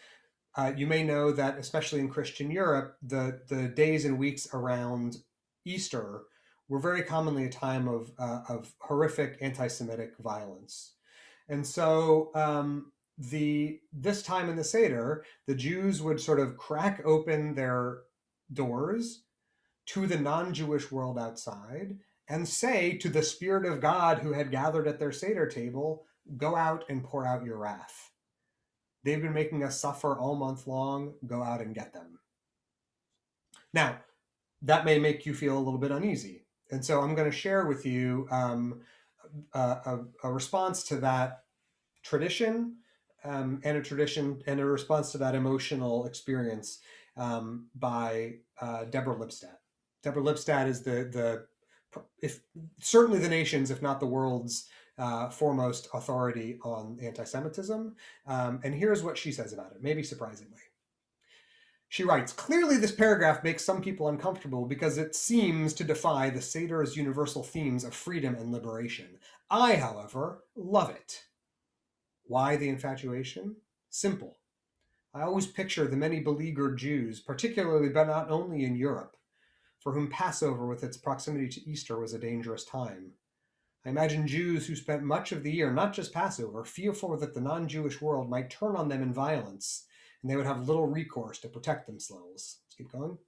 You may know that, especially in Christian Europe, the days and weeks around Easter were very commonly a time of horrific anti-Semitic violence. And so this time in the Seder, the Jews would sort of crack open their doors to the non-Jewish world outside and say to the Spirit of God who had gathered at their Seder table, go out and pour out your wrath. They've been making us suffer all month long. Go out and get them. Now, that may make you feel a little bit uneasy. And so I'm going to share with you a response to that tradition and a response to that emotional experience by Deborah Lipstadt. Deborah Lipstadt is certainly the nation's, if not the world's, foremost authority on anti-Semitism. And here's what she says about it, maybe surprisingly. She writes, "Clearly this paragraph makes some people uncomfortable because it seems to defy the Seder's universal themes of freedom and liberation. I, however, love it." Why the infatuation? Simple. I always picture the many beleaguered Jews, particularly but not only in Europe, for whom Passover with its proximity to Easter was a dangerous time. I imagine Jews who spent much of the year, not just Passover, fearful that the non-Jewish world might turn on them in violence, and they would have little recourse to protect themselves. Let's keep going.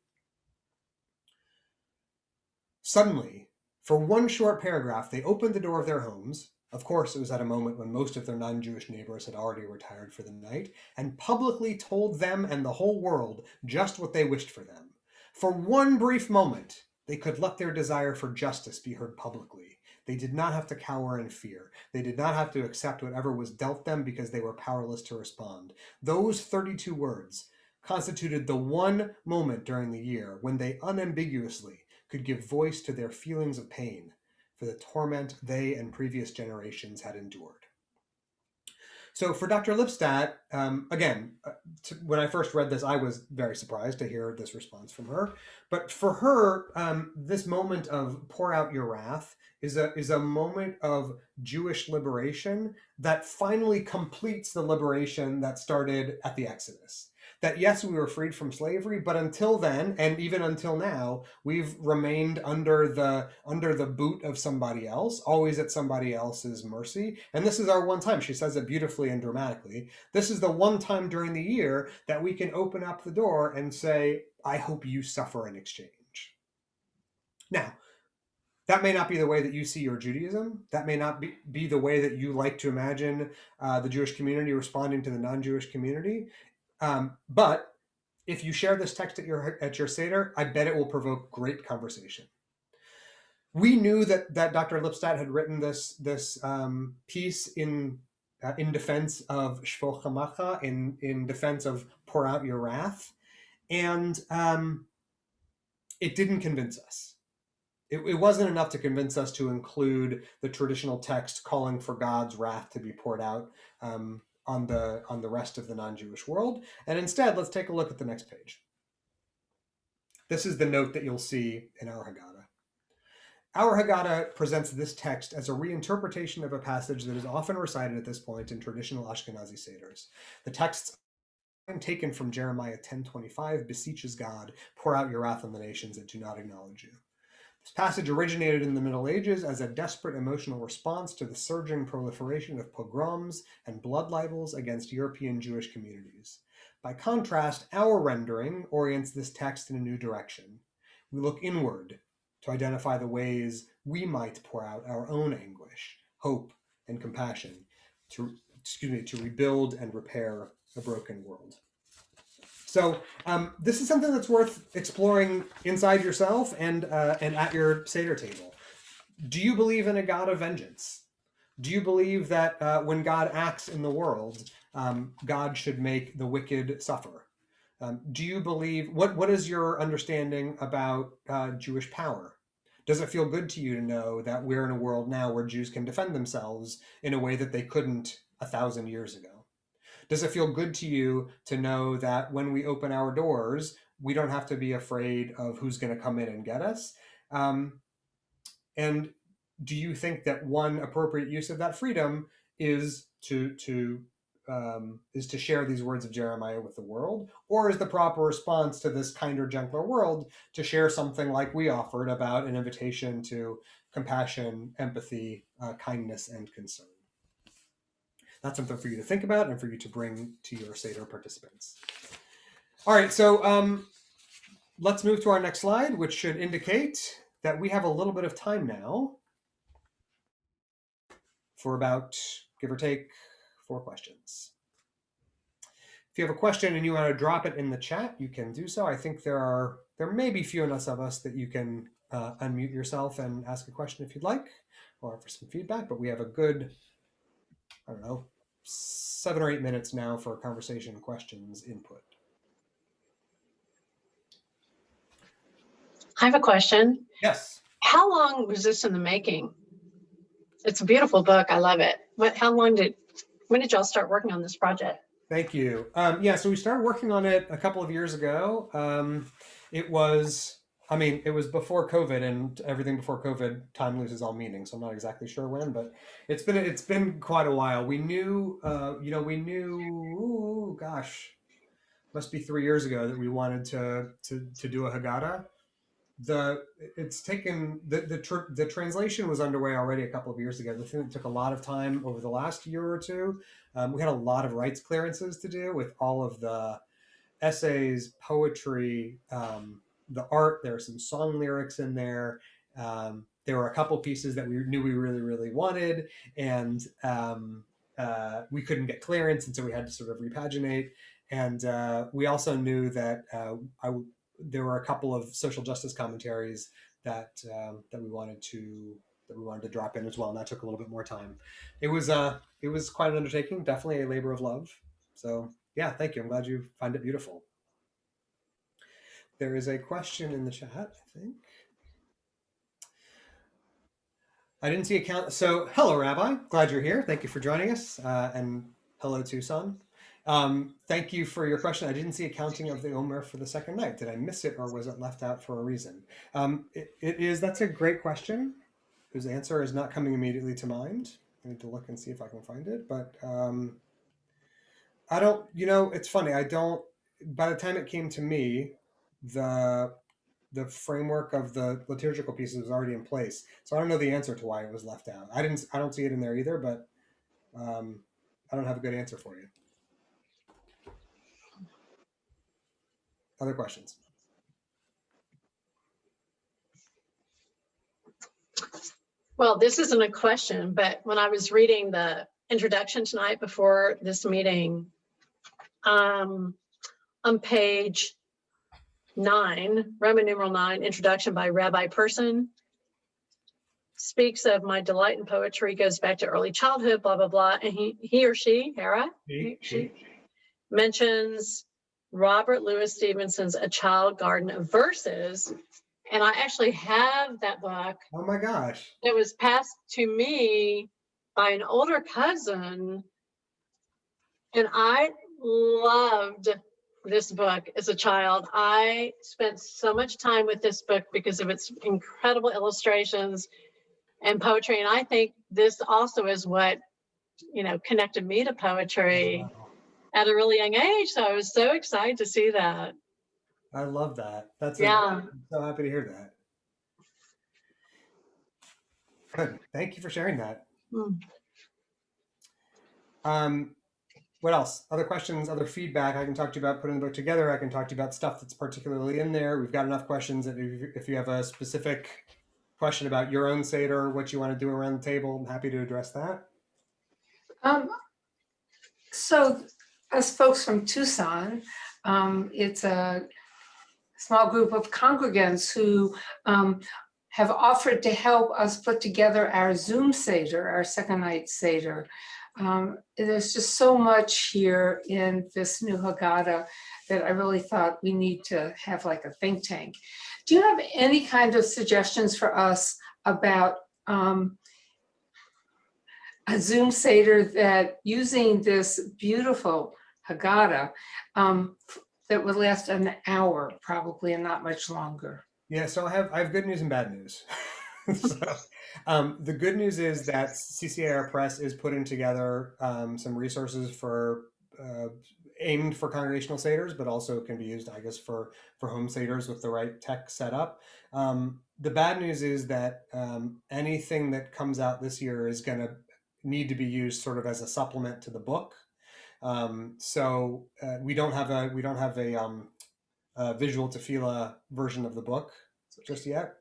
Suddenly, for one short paragraph, they opened the door of their homes. Of course, it was at a moment when most of their non-Jewish neighbors had already retired for the night, and publicly told them and the whole world just what they wished for them. For one brief moment, they could let their desire for justice be heard publicly. They did not have to cower in fear. They did not have to accept whatever was dealt them because they were powerless to respond. Those 32 words constituted the one moment during the year when they unambiguously could give voice to their feelings of pain for the torment they and previous generations had endured. So for Dr. Lipstadt, again, when I first read this, I was very surprised to hear this response from her. But for her, this moment of pour out your wrath is a moment of Jewish liberation that finally completes the liberation that started at the Exodus. That yes, we were freed from slavery, but until then, and even until now, we've remained under the boot of somebody else, always at somebody else's mercy. And this is our one time. She says it beautifully and dramatically. This is the one time during the year that we can open up the door and say, I hope you suffer in exchange. Now, that may not be the way that you see your Judaism. That may not be the way that you like to imagine the Jewish community responding to the non-Jewish community. But if you share this text at your seder, I bet it will provoke great conversation. We knew that Dr. Lipstadt had written this piece in defense of Shvo Chamacha, in defense of pour out your wrath, and it didn't convince us. It wasn't enough to convince us to include the traditional text calling for God's wrath to be poured out on the rest of the non-Jewish world. And instead, let's take a look at the next page. This is the note that you'll see in our Haggadah. Our Haggadah presents this text as a reinterpretation of a passage that is often recited at this point in traditional Ashkenazi seders. The text taken from Jeremiah 10:25 beseeches God, pour out your wrath on the nations that do not acknowledge you. This passage originated in the Middle Ages as a desperate emotional response to the surging proliferation of pogroms and blood libels against European Jewish communities. By contrast, our rendering orients this text in a new direction. We look inward to identify the ways we might pour out our own anguish, hope, and compassion to rebuild and repair a broken world. So this is something that's worth exploring inside yourself and at your Seder table. Do you believe in a God of vengeance? Do you believe that when God acts in the world, God should make the wicked suffer? Do you believe, what is your understanding about Jewish power? Does it feel good to you to know that we're in a world now where Jews can defend themselves in a way that they couldn't 1,000 years ago? Does it feel good to you to know that when we open our doors, we don't have to be afraid of who's going to come in and get us? And do you think that one appropriate use of that freedom is to share these words of Jeremiah with the world? Or is the proper response to this kinder, gentler world to share something like we offered about an invitation to compassion, empathy, kindness, and concern? That's something for you to think about and for you to bring to your Seder participants. All right, so let's move to our next slide, which should indicate that we have a little bit of time now for about, give or take, 4 questions. If you have a question and you want to drop it in the chat, you can do so. I think there may be few enough of us that you can unmute yourself and ask a question if you'd like, or offer some feedback, but we have a good, I don't know, 7 or 8 minutes now for conversation, questions, input. I have a question. Yes. How long was this in the making? It's a beautiful book. I love it. When did y'all start working on this project? Thank you. Yeah, so we started working on it a couple of years ago. It was, it was before COVID, and everything before COVID, time loses all meaning. So I'm not exactly sure when, but it's been quite a while. We knew, gosh, must be 3 years ago that we wanted to do a Haggadah. The translation was underway already a couple of years ago. The thing that took a lot of time over the last year or two. We had a lot of rights clearances to do with all of the essays, poetry, the art. There were some song lyrics in there. There were a couple pieces that we knew we really, really wanted, and we couldn't get clearance, and so we had to sort of repaginate. And we also knew that there were a couple of social justice commentaries that we wanted to drop in as well, and that took a little bit more time. It was quite an undertaking, definitely a labor of love. So yeah, thank you. I'm glad you find it beautiful. There is a question in the chat, I think. I didn't see a count. So hello, Rabbi. Glad you're here. Thank you for joining us, and hello, Tucson. Thank you for your question. I didn't see a counting of the Omer for the second night. Did I miss it, or was it left out for a reason? That's a great question, whose answer is not coming immediately to mind. I need to look and see if I can find it. But I don't, it's funny. I don't, by the time it came to me, the framework of the liturgical pieces was already in place. So I don't know the answer to why it was left out. I don't see it in there either, but I don't have a good answer for you. Other questions? Well, this isn't a question, but when I was reading the introduction tonight before this meeting, on page 9, Roman numeral 9, introduction by Rabbi Person, speaks of my delight in poetry, goes back to early childhood, blah, blah, blah. And he or she, Hera, she mentions Robert Louis Stevenson's A Child Garden of Verses. And I actually have that book. Oh my gosh. It was passed to me by an older cousin. And I loved this book as a child. I spent so much time with this book because of its incredible illustrations and poetry. And I think this also is what, connected me to poetry at a really young age. So I was so excited to see that. I love that. Yeah. I'm so happy to hear that. Good. Thank you for sharing that. What else? Other questions, other feedback? I can talk to you about putting the book together. I can talk to you about stuff that's particularly in there. We've got enough questions that if you have a specific question about your own Seder, what you want to do around the table, I'm happy to address that. So as folks from Tucson, it's a small group of congregants who have offered to help us put together our Zoom Seder, our second night Seder. There's just so much here in this new Haggadah that I really thought we need to have like a think tank. Do you have any kind of suggestions for us about a Zoom Seder that using this beautiful Haggadah that would last an hour probably and not much longer? Yeah, so I have good news and bad news. So, the good news is that CCAR Press is putting together some resources for aimed for congregational seders, but also can be used, I guess, for home seders with the right tech setup. The bad news is that anything that comes out this year is going to need to be used sort of as a supplement to the book. So we don't have a visual T'filah version of the book just yet.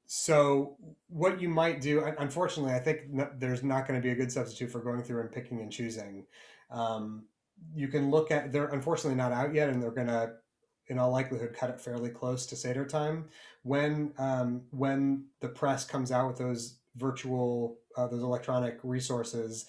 So what you might do, unfortunately, I think there's not going to be a good substitute for going through and picking and choosing. You can look at, they're unfortunately not out yet, and they're going to, in all likelihood, cut it fairly close to Seder time. When the press comes out with those virtual, those electronic resources,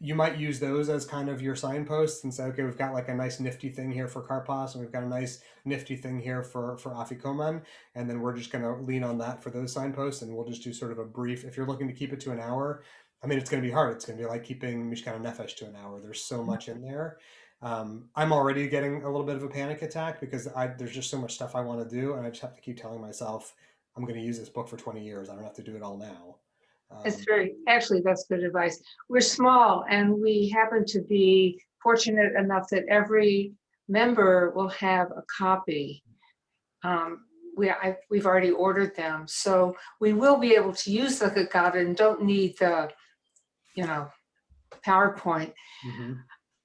you might use those as kind of your signposts and say, okay, we've got like a nice nifty thing here for Karpas, and we've got a nice nifty thing here for Afikoman, and then we're just going to lean on that for those signposts, and we'll just do sort of a brief. If you're looking to keep it to an hour, I mean, it's going to be hard. It's going to be like keeping Mishkan HaNefesh to an hour. There's so much in there. I'm already getting a little bit of a panic attack because there's just so much stuff I want to do, and I just have to keep telling myself I'm going to use this book for 20 years. I don't have to do it all now. Actually, that's good advice. We're small, and we happen to be fortunate enough that every member will have a copy. We've already ordered them, so we will be able to use the Haggadah and don't need the, PowerPoint. Mm-hmm.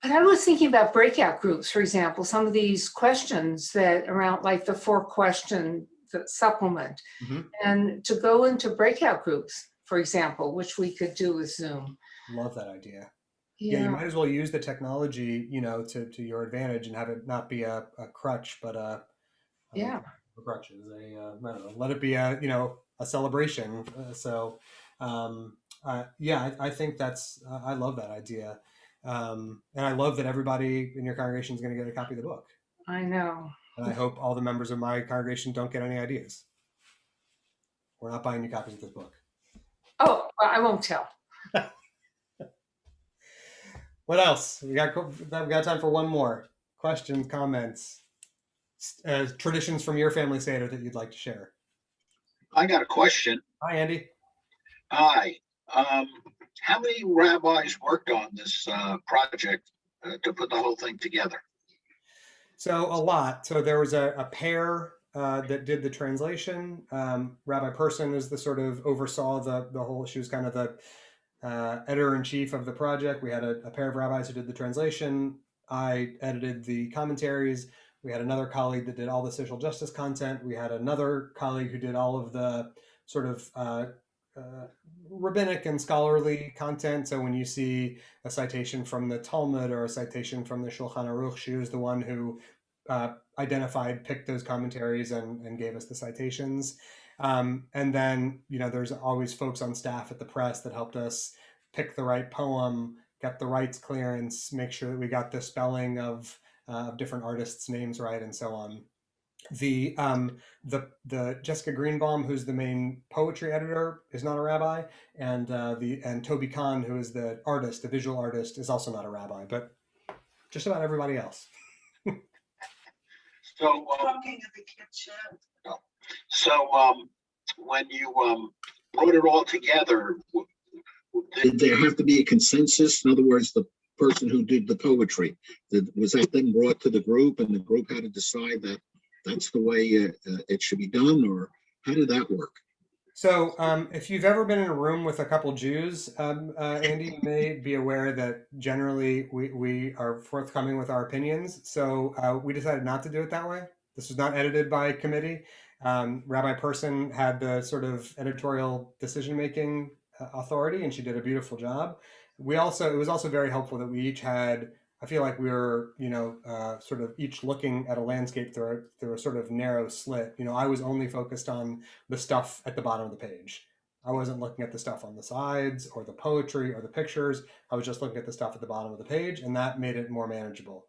But I was thinking about breakout groups, for example, some of these questions that around like the 4-question supplement, Mm-hmm. and to go into breakout groups, for example, which we could do with Zoom. Love that idea. Yeah, you might as well use the technology, to your advantage and have it not be a crutch, but a crutch is I don't know, let it be a celebration. I think I love that idea. And I love that everybody in your congregation is going to get a copy of the book. I know. And I hope all the members of my congregation don't get any ideas. We're not buying you copies of this book. Oh, well, I won't tell. What else? We got time for one more. Questions, comments, traditions from your family seder that you'd like to share. I got a question. Hi, Andy. Hi. How many rabbis worked on this project to put the whole thing together? So a lot. So there was a pair that did the translation. Rabbi Person is the sort of oversaw the whole. She was kind of the editor-in-chief of the project. We had a pair of rabbis who did the translation. I edited the commentaries. We had another colleague that did all the social justice content. We had another colleague who did all of the sort of rabbinic and scholarly content. So when you see a citation from the Talmud or a citation from the Shulchan Aruch, she was the one who picked those commentaries and gave us the citations. And then, there's always folks on staff at the press that helped us pick the right poem, get the rights clearance, make sure that we got the spelling of different artists' names right, and so on. The Jessica Greenbaum, who's the main poetry editor, is not a rabbi, and Toby Kahn, who is the visual artist, is also not a rabbi, but just about everybody else. So, when you wrote it all together, did there have to be a consensus? In other words, the person who did the poetry, was that then brought to the group, and the group had to decide that that's the way it should be done, or how did that work? So if you've ever been in a room with a couple Jews, Andy, you may be aware that generally we are forthcoming with our opinions. So we decided not to do it that way. This was not edited by committee. Rabbi Person had the sort of editorial decision-making authority, and she did a beautiful job. It was also very helpful that we each had, I feel like we were, sort of each looking at a landscape through a sort of narrow slit. I was only focused on the stuff at the bottom of the page. I wasn't looking at the stuff on the sides or the poetry or the pictures. I was just looking at the stuff at the bottom of the page, and that made it more manageable.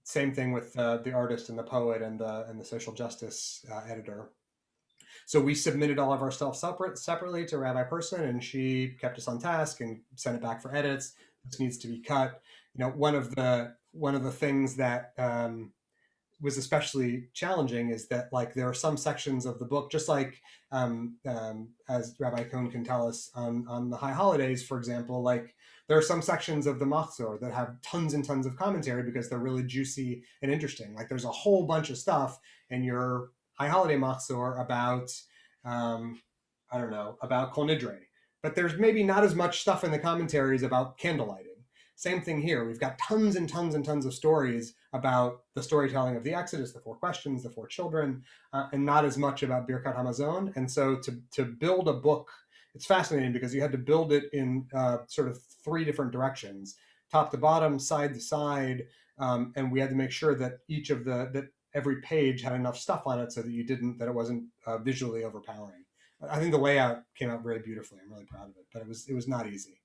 Same thing with the artist and the poet and the social justice editor. So we submitted all of our stuff separately to Rabbi Person, and she kept us on task and sent it back for edits. This needs to be cut. One of the things that was especially challenging is that there are some sections of the book, just like as Rabbi Cohn can tell us on the high holidays, for example, there are some sections of the machzor that have tons and tons of commentary because they're really juicy and interesting. There's a whole bunch of stuff in your high holiday machzor about about Kol Nidre, but there's maybe not as much stuff in the commentaries about candlelighting. Same thing here. We've got tons and tons and tons of stories about the storytelling of the Exodus, the 4 questions, the 4 children, and not as much about Birkat Hamazon. And so to build a book, it's fascinating because you had to build it in sort of 3 different directions, top to bottom, side to side, and we had to make sure that that every page had enough stuff on it so that it wasn't visually overpowering. I think the layout came out very beautifully. I'm really proud of it, but it was not easy.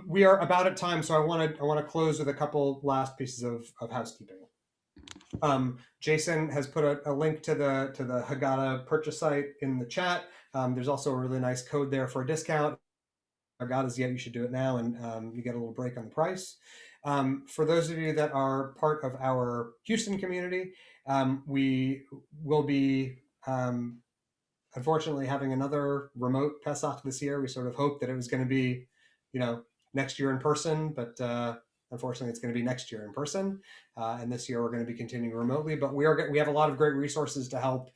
We are about at time, so I want to close with a couple last pieces of housekeeping. Jason has put a link to the Haggadah purchase site in the chat. There's also a really nice code there for a discount. Haggada's yet, you should do it now, and you get a little break on the price. For those of you that are part of our Houston community, we will be unfortunately having another remote Pesach this year. We sort of hoped that it was going to be, next year in person, but unfortunately it's going to be next year in person. And this year we're going to be continuing remotely, but we have a lot of great resources to help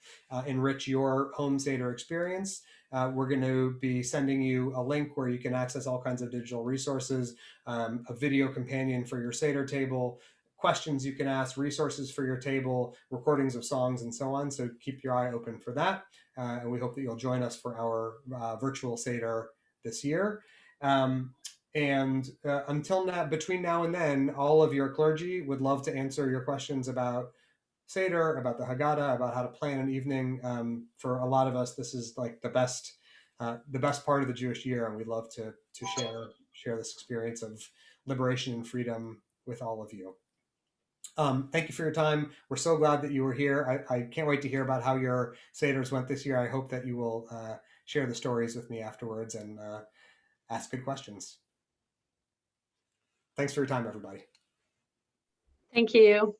enrich your home Seder experience. We're going to be sending you a link where you can access all kinds of digital resources, a video companion for your Seder table, questions you can ask, resources for your table, recordings of songs, and so on. So keep your eye open for that. And we hope that you'll join us for our virtual Seder this year. Until now, between now and then, all of your clergy would love to answer your questions about Seder, about the Haggadah, about how to plan an evening. For a lot of us, this is like the best part of the Jewish year, and we'd love to share this experience of liberation and freedom with all of you. Thank you for your time. We're so glad that you were here. I can't wait to hear about how your Seders went this year. I hope that you will share the stories with me afterwards and ask good questions. Thanks for your time, everybody. Thank you.